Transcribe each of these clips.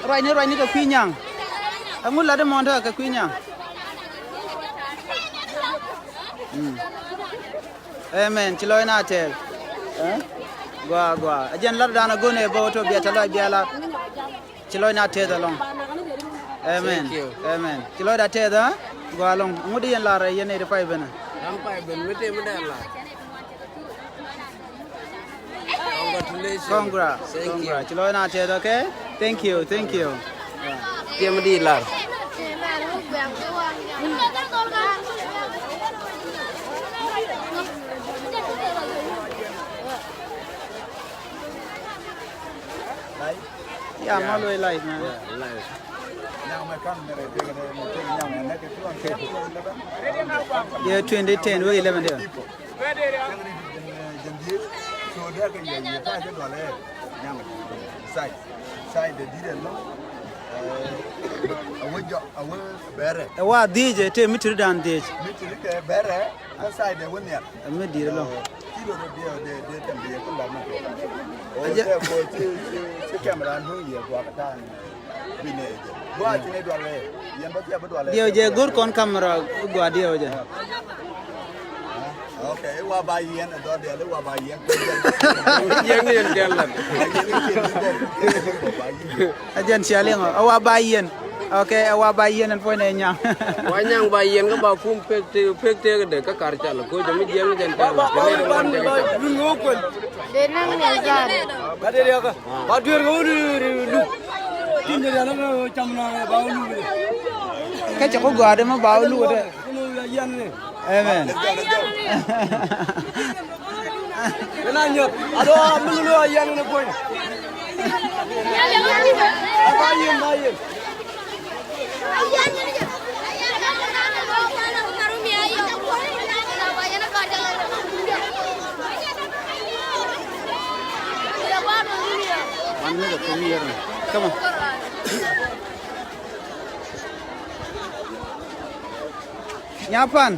Right ni ka kwinyang. Angun la de monta ka kwinyang. Amen. Chilo na tel. Gwa. Ajen lar dana gone bo to biata la biala. Chilo na tel long. Amen. Amen. Chilo da tel da. Gwa long. Ngudi yen lar yen e fay bena. Am fay ben mete mede la. Congrats. Chilo na tel okay? Thank you. Tiam di lar. Yeah, I'm always live, man. Live. Yeah, 2010, we 11 there. Wa DJ te mitri dan DJ. Mitri ke bere, asai de wonya. Me dire lo. Kilo de tambiye ko la ma. Oje ko ci camera no ye ko ata bineje. Bo atine do le, yamba ti abdo le. Dio je gur kon camera gwa dio je. Okay, wa ba yen do de le wa ba yen. Yen yen gelan. Ajen sialing wa ba yen. Okay, wa ba yen an point nyang. Wa nyang ba yen ga ba kum pekte de ka karcha lo ko jami yen den ta. De nang ne za. Ba de ya ka. Ba duer go lu. Tin de na chamna ba lu. Ka cha ko gwa de ma ba lu de. Yan ne. Amen. Kenanya, ado amulu yan ne point. Abayin. Come on. Nyapan.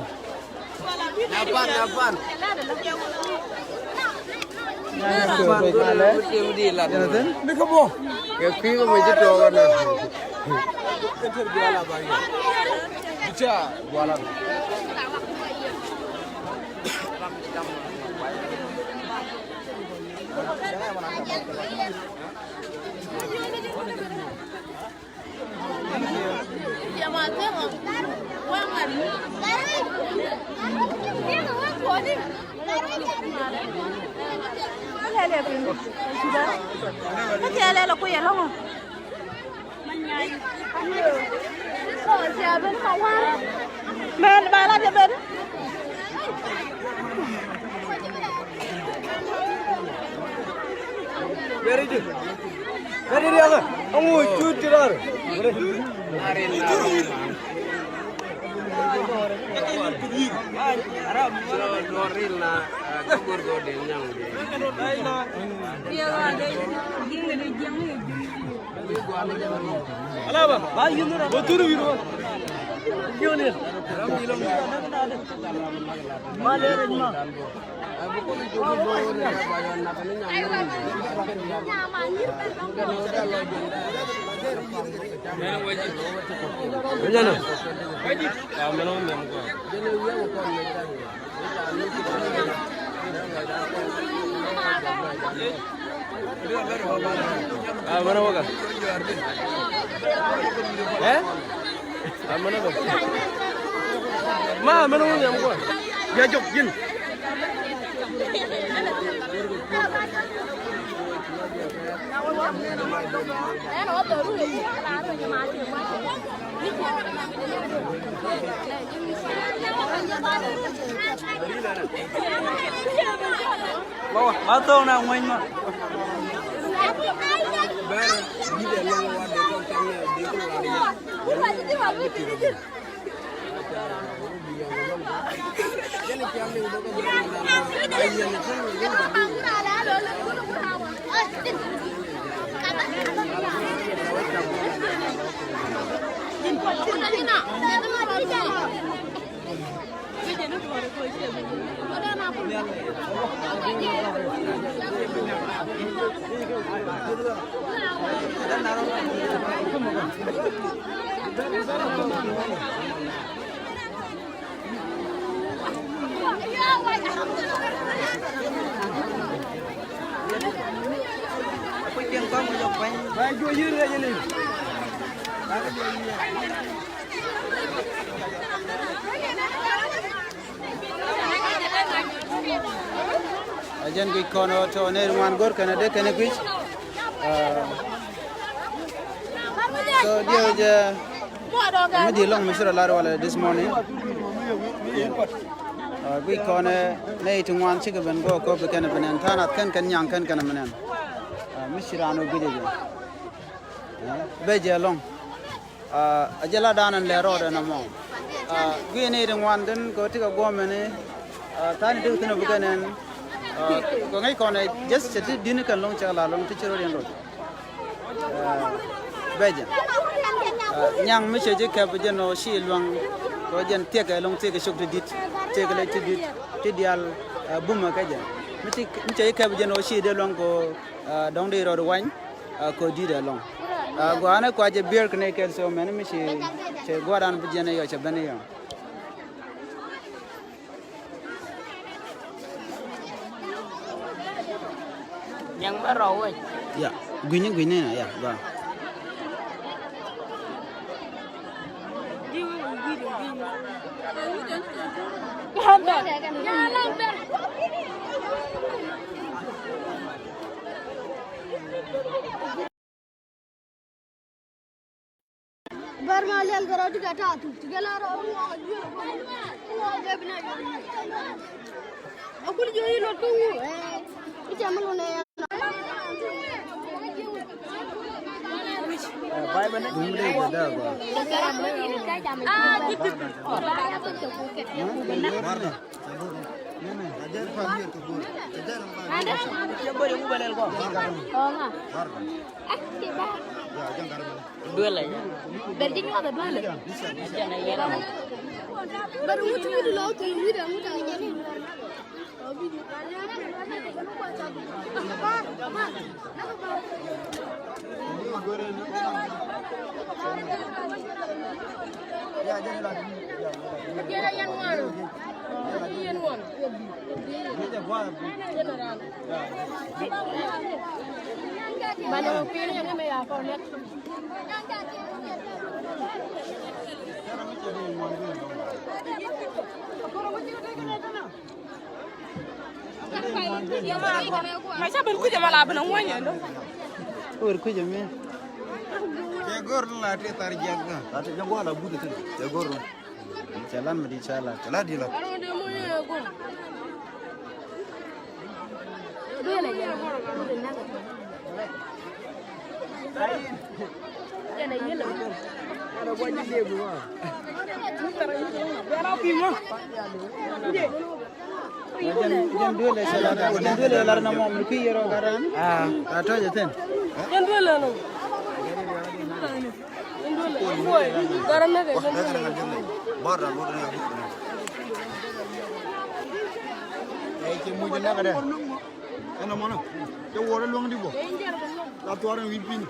Tiam di lar. Ni ko bo. Ke ki ko me jito na. Enter biala ba ye. Bicha wala. Men ba la de ben. Very good. Very good. Amu chut tirar. Noril na kabur go de nyang de. Alaba, ba yinura. Boturu yiro. Kyone? Malere ma. Buku ni jogi bor ya bayan na kan nyang. Jana. Kamera mem ko. Jene wiya ko ne ta. Mana hoga? Mana hoga? Mana hoga yang ko? Ya jok jin. Bawa, atau nak main mah? Ajan ki kono to ne ruan gor kana de kana kwich so dia je me di long misra lar wala this morning we kono ne tungwan chigaben go ko be kana benen tanat kan nyang kan kana menen misra no gide je be je long ajala danan le ro na mo we ne tungwan den ko tiga go mene tan de tuna buganen ko ngai ko ne just chati din kan long chala long ti chiro den ro beje nyang mi che je ka be no shi long ko jen te ka long te ka shuk dit te ka le ti dit ti dial buma ka je mi che ka be no shi de long ko dong de ro wan ko di de long go ana ko je beer kne kel so men mi che go dan be je ne yo che bane yo Yang baru ơi. Ya, gini na ya, ba. Barmalel garodi kata tu. Tigalar aku joyi lo tu. Ijamal ne. Bye bye. Gumde gada ba. Dua lah ya. Berjingga ada dua lah. Jangan ya. Baru mutu mutu lo tu muda muda jadi. Mana pilih yang ni apa ni? Macam berkuja malah benang wanya tu. Berkuja me. Jagor la te tar jagga. Ate jagwa la bude te. Jagor. Jalan medi chala. Chala di la. Dua lah ya. Jangan ya lah. Ada banyak dia gua. Berapa pima? Jan dua le chala. Jan dua le lar na mo mki yero garan. Ato jaten. Yang dua lah no. Yang dua lah. Boy, garam na ke? Barra lo na. Ai ke mu jena kada. Ana mana? Ke wora luang di bo. La tuaran wipin.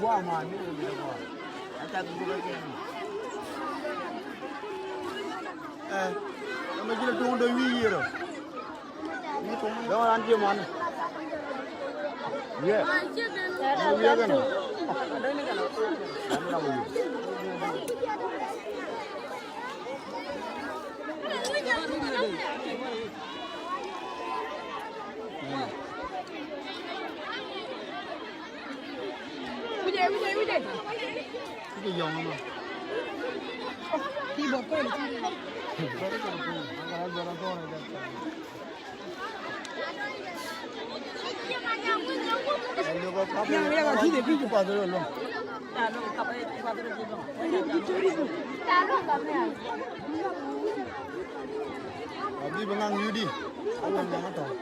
Gua ma ni ni gua. Ata gua ke. Ama jila tu ndo wi yero. Ni tu ndo ran je man. Ye. Ya kan. Ada ni kan. Ana mu. Cái dòng mà. Đi bọc quên. Yang sini pergi pada dulu. Abi bengang Yudi. Alam jangan tahu.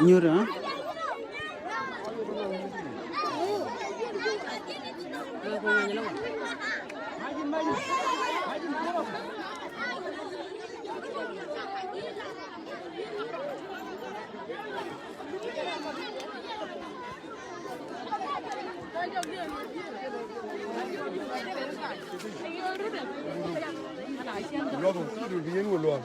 Nyura. Logo, tudo bem no logo.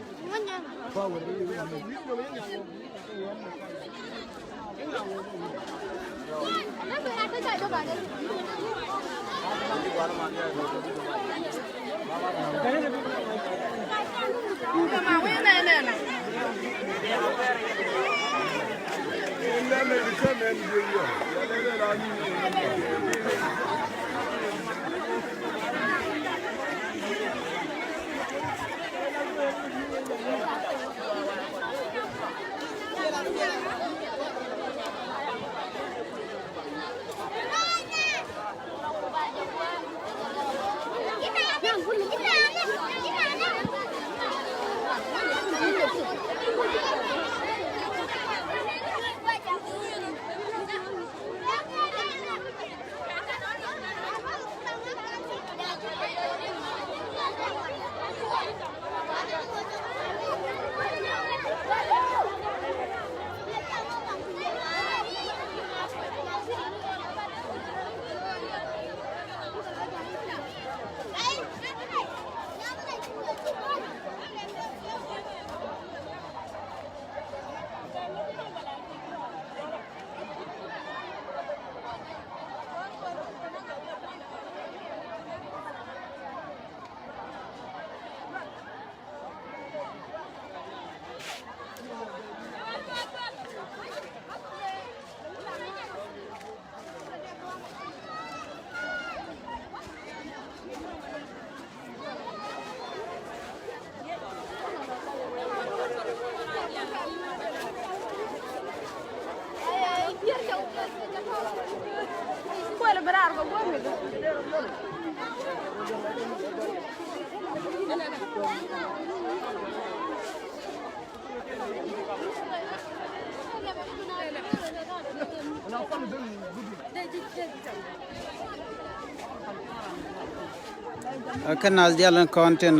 Kanal jalan konten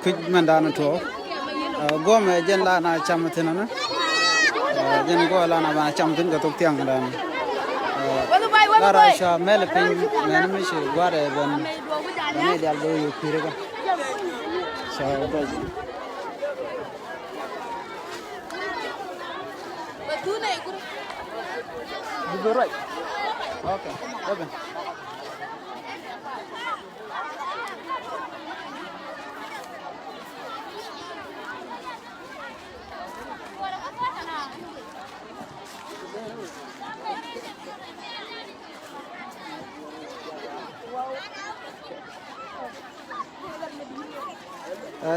kuj mandana to gome jen la na chamatina na jen go la na ba chamatin ga tok tiang dan lara sha mele pin men mi shi gware ben ne dal do yu kirega so bas do right okay open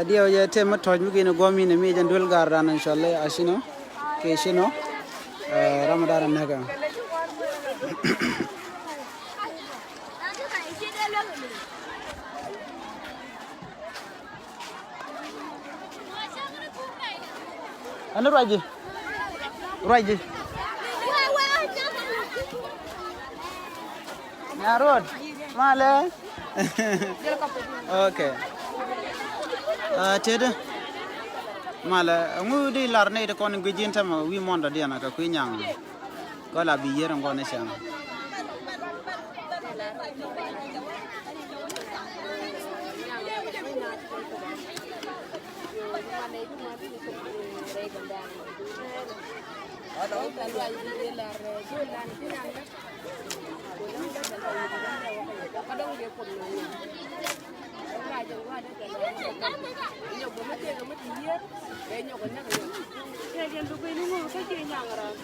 dia ya tema toj mi gino gomi ne mi jan dul gardan inshallah ashino ke shino ramadan naga anu raji narod male okay tede mala ngudi larne de kon gujin tam wi monda diana ka kuinyang ko la bi yere ngone sham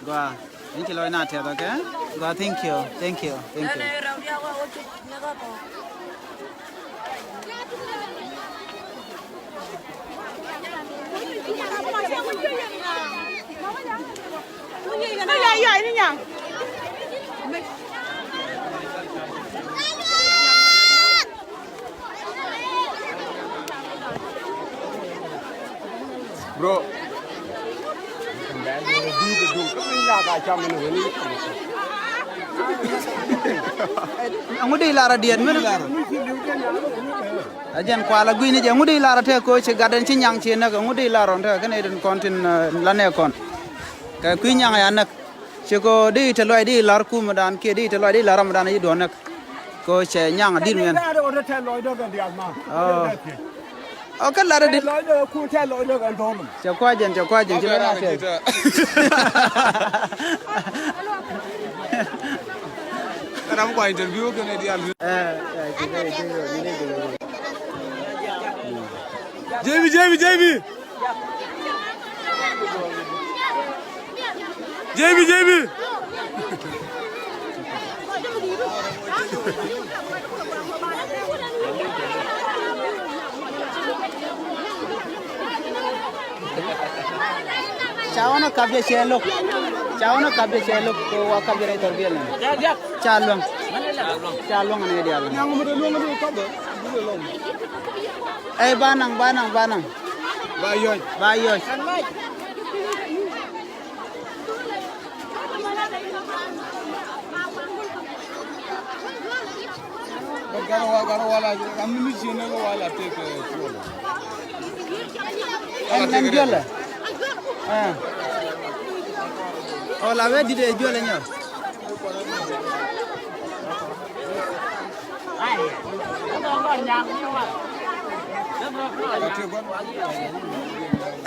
Gua, ini kilo na te ba ke? Gua, thank you. Bro, ngudi lara diet men ajan kwala guini je ngudi lara te ko ci gadan ci nyang ci nak ngudi lara te kene den kontin la ne kon ka kuy nyang ya nak Chiko di teloi di lar ku madan ke di teloi di lar ramadan yi donak ko che nyang dir men o kan lar di che kwajen che na se Ram ko interview ke ne dia JB Chawana kabya shelo ko wa kabya rai torbiel ne chalong ne dia banang bayoy garo wala amni mi jene ko wala tek en jola oh la we di de jola nyo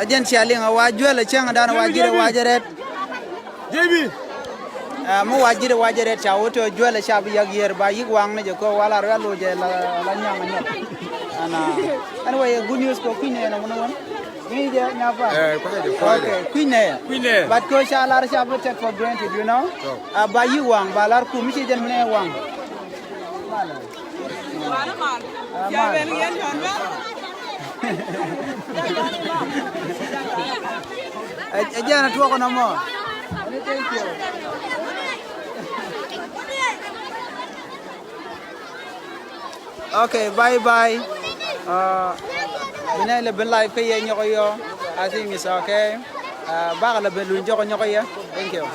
ajen sialing wa jola chang dana wajire JB mo wajire cha woto jola shabi yagyer ba yigwang ne ko wala relo je la nyang nyot ana way good news ko kine na mono ni je nyapa okay kine but ko sha lar sha but take for granted you know ba yigwang ba lar ku mi ci jen mene wang ya ben yen jon ba ajana tuwa ko na mo thank you okay bye bina le ben live kay ñoko yo I think it's okay ba la ben lu ñoko ya thank you